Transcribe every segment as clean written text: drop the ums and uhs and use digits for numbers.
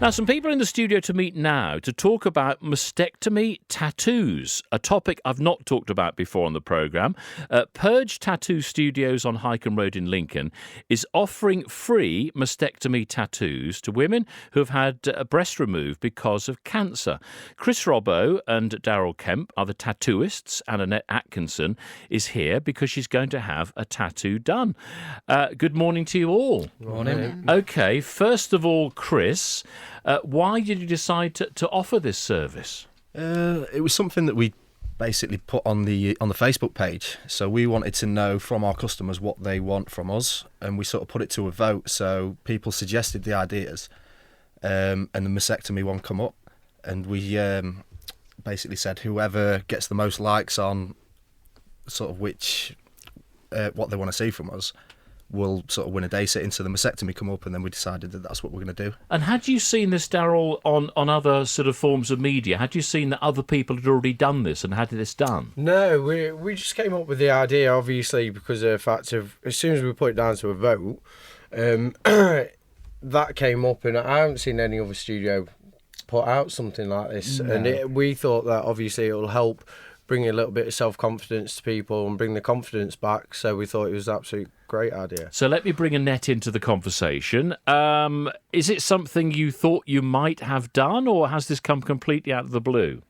Now, some people in the studio to meet now to talk about mastectomy tattoos, a topic I've not talked about before on the programme. Purge Tattoo Studios on Highcombe Road in Lincoln is offering free mastectomy tattoos to women who have had a breast removed because of cancer. Chris Robbo and Daryl Kemp are the tattooists, and Annette Atkinson is here because she's going to have a tattoo done. Good morning to you all. Morning. OK, first of all, Chris, why did you decide to offer this service? It was something that we basically put on the Facebook page. So we wanted to know from our customers what they want from us, and we sort of put it to a vote. So people suggested the ideas, and the mastectomy one come up, and we basically said whoever gets the most likes on sort of which what they want to see from us will sort of win a day sitting. So the mastectomy come up, and then we decided that that's what we're going to do. And had you seen this, Daryl, on other sort of forms of media? Had you seen that other people had already done this and had this done? No, we just came up with the idea, obviously, because of the fact of as soon as we put it down to a vote, that came up, and I haven't seen any other studio put out something like this. No. And we thought that obviously it will help bring a little bit of self-confidence to people and bring the confidence back. So we thought it was an absolute great idea. So let me bring Annette into the conversation. Is it something you thought you might have done, or has this come completely out of the blue?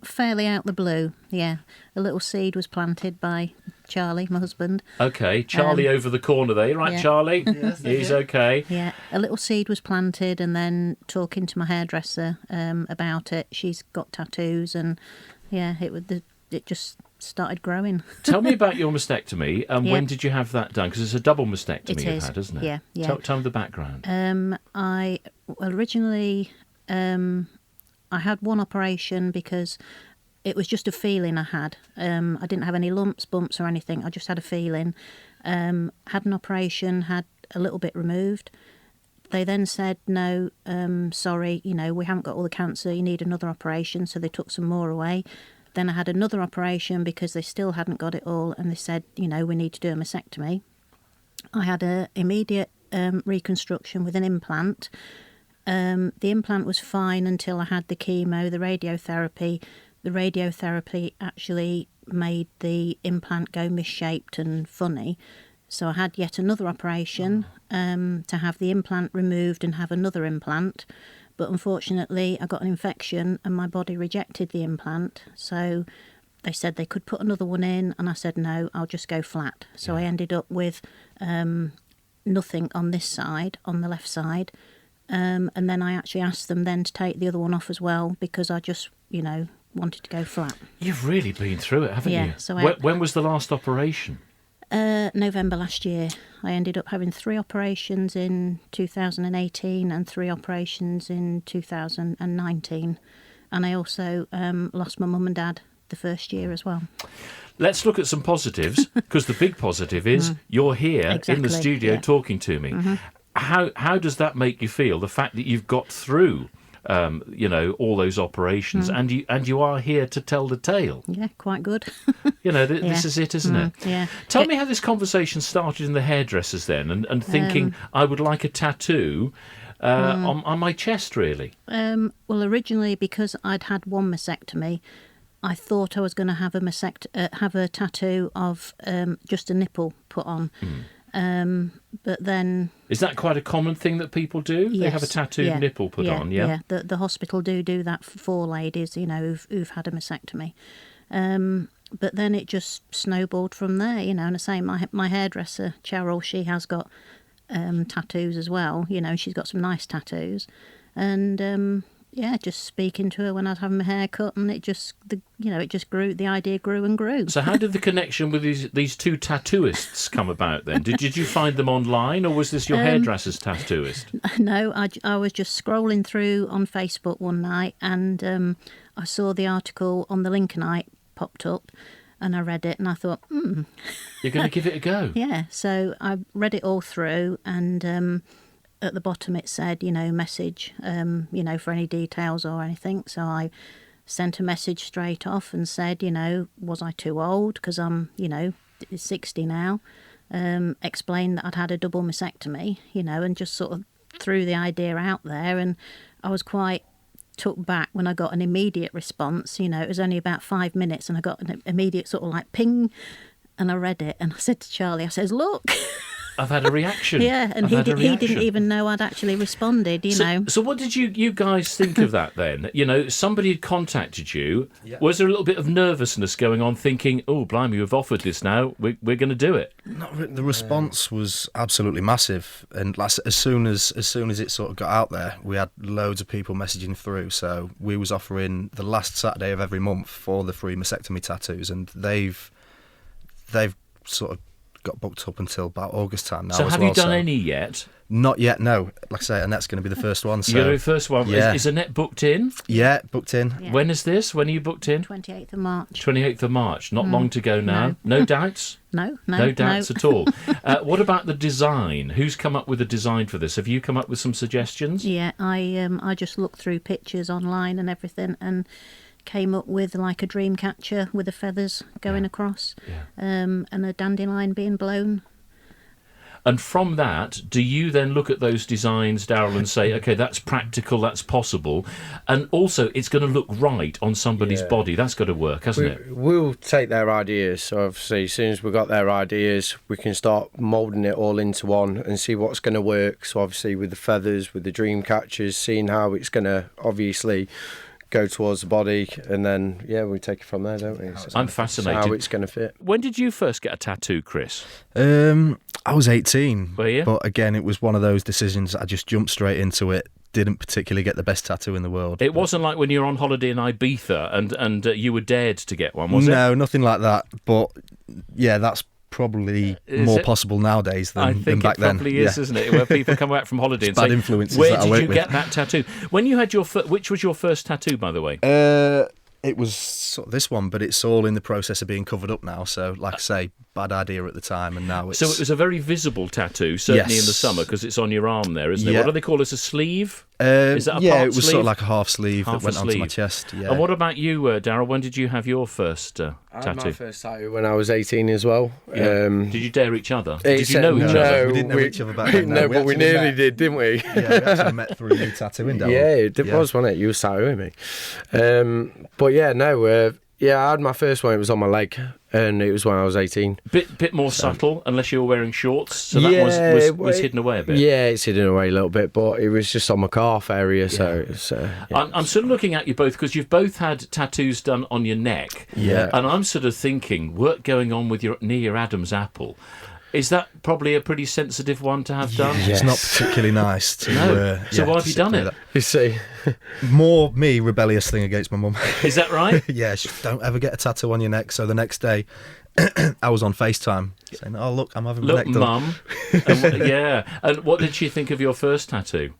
Fairly out the blue, yeah. A little seed was planted by Charlie, my husband. OK, Charlie over the corner there. Right, yeah. Charlie? Yes, he's OK. Yeah, a little seed was planted, and then talking to my hairdresser about it. She's got tattoos, and yeah, it just started growing. Tell me about your mastectomy, and when did you have that done? Because it's a double mastectomy you've had, isn't it? Yeah, yeah. Tell me the background. I originally I had one operation because it was just a feeling I had. I didn't have any lumps, bumps or anything. I just had a feeling. Had an operation, had a little bit removed. They then said, no, sorry, we haven't got all the cancer, you need another operation, so they took some more away. Then I had another operation because they still hadn't got it all, and they said, we need to do a mastectomy. I had an immediate reconstruction with an implant. The implant was fine until I had the chemo, the radiotherapy. The radiotherapy actually made the implant go misshaped and funny. So I had yet another operation to have the implant removed and have another implant. But unfortunately, I got an infection and my body rejected the implant. So they said they could put another one in, and I said, no, I'll just go flat. So I ended up with nothing on this side, on the left side. And then I actually asked them then to take the other one off as well, because I just, wanted to go flat. You've really been through it, haven't you? So when was the last operation? November last year. I ended up having 3 operations in 2018 and 3 operations in 2019. And I also lost my mum and dad the first year as well. Let's look at some positives, because the big positive is you're here in the studio talking to me. Mm-hmm. How does that make you feel, the fact that you've got through all those operations, and you are here to tell the tale? Yeah, quite good. This is it, isn't it? Yeah. Tell me how this conversation started in the hairdressers then, and thinking I would like a tattoo on my chest, really. Well, originally, because I'd had one mastectomy, I thought I was going to have a tattoo of just a nipple put on. But then... Is that quite a common thing that people do? Yes, they have a tattooed nipple put on, yeah? Yeah, the hospital do that for ladies, who've had a mastectomy. But then it just snowballed from there, and I say my hairdresser, Cheryl, she has got tattoos as well. She's got some nice tattoos. And... just speaking to her when I was having my hair cut, and it just grew. The idea grew and grew. So how did the connection with these two tattooists come about then? Did you find them online, or was this your hairdresser's tattooist? No, I was just scrolling through on Facebook one night, and I saw the article on the Lincolnite popped up, and I read it, and I thought, You're going to give it a go? Yeah, so I read it all through, and... at the bottom it said, message, for any details or anything. So I sent a message straight off and said, was I too old? Because I'm, 60 now. Explained that I'd had a double mastectomy, and just sort of threw the idea out there, and I was quite took back when I got an immediate response. You know, it was only about 5 minutes, and I got an immediate sort of like ping, and I read it, and I said to Charlie, I says, "Look." I've had a reaction. Yeah, and he didn't even know I'd actually responded, you know. So what did you guys think of that then? You know, somebody had contacted you. Yeah. Was there a little bit of nervousness going on, thinking, oh, blimey, you've offered this now, we're going to do it? The response was absolutely massive. And as soon as it sort of got out there, we had loads of people messaging through. So we was offering the last Saturday of every month for the free mastectomy tattoos, and they've sort of got booked up until about August time now. So as have well, you done any yet? Not yet, no. Like I say, Annette's going to be the first one. So. You're going to be the first one. Yeah. Is Annette booked in? Yeah, booked in. Yeah. When is this? When are you booked in? 28th of March. 28th of March. Not long to go now. No doubts? No doubts at all. What about the design? Who's come up with the design for this? Have you come up with some suggestions? Yeah, I just looked through pictures online and everything, and came up with like a dream catcher with the feathers going across, and a dandelion being blown. And from that, do you then look at those designs, Daryl, and say, OK, that's practical, that's possible, and also it's going to look right on somebody's body? That's got to work, hasn't it? We'll take their ideas. So obviously, as soon as we've got their ideas, we can start moulding it all into one and see what's going to work. So obviously, with the feathers, with the dream catchers, seeing how it's going to obviously go towards the body, and then we take it from there, don't we? So I'm fascinated. How it's going to fit. When did you first get a tattoo, Chris? I was 18. Were you? But again, it was one of those decisions. I just jumped straight into it. Didn't particularly get the best tattoo in the world. It wasn't like when you were on holiday in Ibiza and you were dared to get one, was it? No, nothing like that. But yeah, that's probably more possible nowadays than back then. I think it probably is, isn't it? Where people come back from holiday and bad say, influences where that I did work you with. get that tattoo? When you had which was your first tattoo, by the way? It was sort of this one, but it's all in the process of being covered up now. So, like I say, bad idea at the time, and now it's... So it was a very visible tattoo, certainly in the summer, because it's on your arm there, isn't it? What do they call it? A sleeve? Is that a part it was sleeve? Sort of like a half sleeve Half that went a onto my sleeve. chest. Yeah. And what about you, Daryl? When did you have your first I had tattoo? my first tattoo when I was 18 as well. Yeah. Did you dare each other? Did you know each no, other? We didn't know each other back then. No, but we nearly met. did, didn't we? Yeah, we actually met through new tattooing, Daryl. Yeah, it was, wasn't it? You were tattooing me. But yeah, no... I had my first one. It was on my leg, and it was when I was 18. Bit more subtle, unless you were wearing shorts. So that was hidden away a bit. Yeah, it's hidden away a little bit, but it was just on my calf area. So it's, I'm sort of looking at you both because you've both had tattoos done on your neck. Yeah, and I'm sort of thinking work going on with near your Adam's apple. Is that probably a pretty sensitive one to have done? It's not particularly nice to... No. So why have you done it? That. You see, more me rebellious thing against my mum. Is that right? Yeah, don't ever get a tattoo on your neck. So the next day, I was on FaceTime saying, "Oh look, I'm having my neck done." Mum. And what did she think of your first tattoo?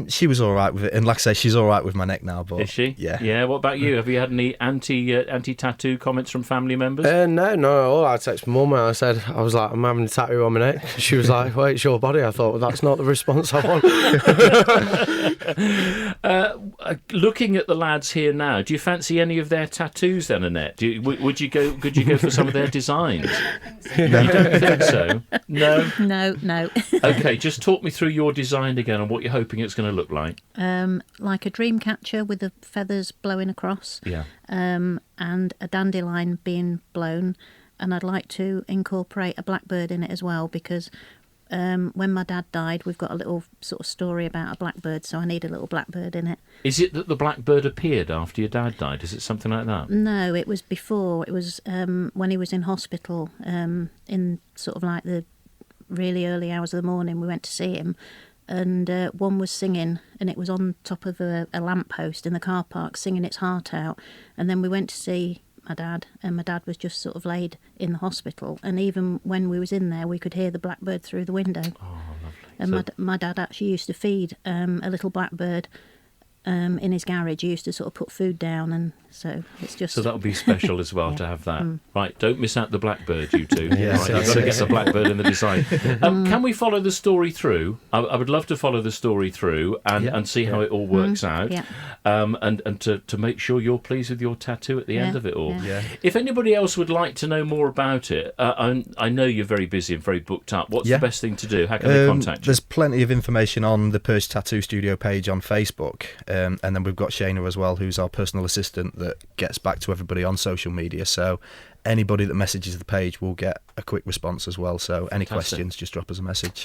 She was all right with it, and like I say, she's all right with my neck now. But is she? Yeah. Yeah. What about you? Have you had any anti-tattoo comments from family members? No. All I texted my mum and I was like, I'm having a tattoo on my neck. She was like, well, it's your body. I thought, well, that's not the response I want. Looking at the lads here now, do you fancy any of their tattoos then, Annette? Could you go for some of their designs? You don't think so? No? No. Okay, just talk me through your design again and what you're hoping it's going to look like. Like a dream catcher with the feathers blowing across. Yeah. And a dandelion being blown. And I'd like to incorporate a blackbird in it as well, because when my dad died, we've got a little sort of story about a blackbird, so I need a little blackbird in it. Is it that the blackbird appeared after your dad died? Is it something like that? No, it was before. It was when he was in hospital, in sort of like the really early hours of the morning. We went to see him, and one was singing, and it was on top of a lamppost in the car park, singing its heart out. And then we went to see my dad, and my dad was just sort of laid in the hospital, and even when we was in there we could hear the blackbird through the window. Oh, lovely. And my dad actually used to feed a little blackbird in his garage. He used to sort of put food down, and so it's just. So that would be special as well to have that. Right, don't miss out the blackbird, you two. Yes, Right, you've got to get the blackbird in the design. Can we follow the story through? I would love to follow the story through and see how it all works out. Yeah. And to make sure you're pleased with your tattoo at the end of it all. Yeah. If anybody else would like to know more about it, I know you're very busy and very booked up. What's the best thing to do? How can they contact you? There's plenty of information on the Purge Tattoo Studio page on Facebook, and then we've got Shayna as well, who's our personal assistant that gets back to everybody on social media. So anybody that messages the page will get a quick response as well. So any questions, just drop us a message.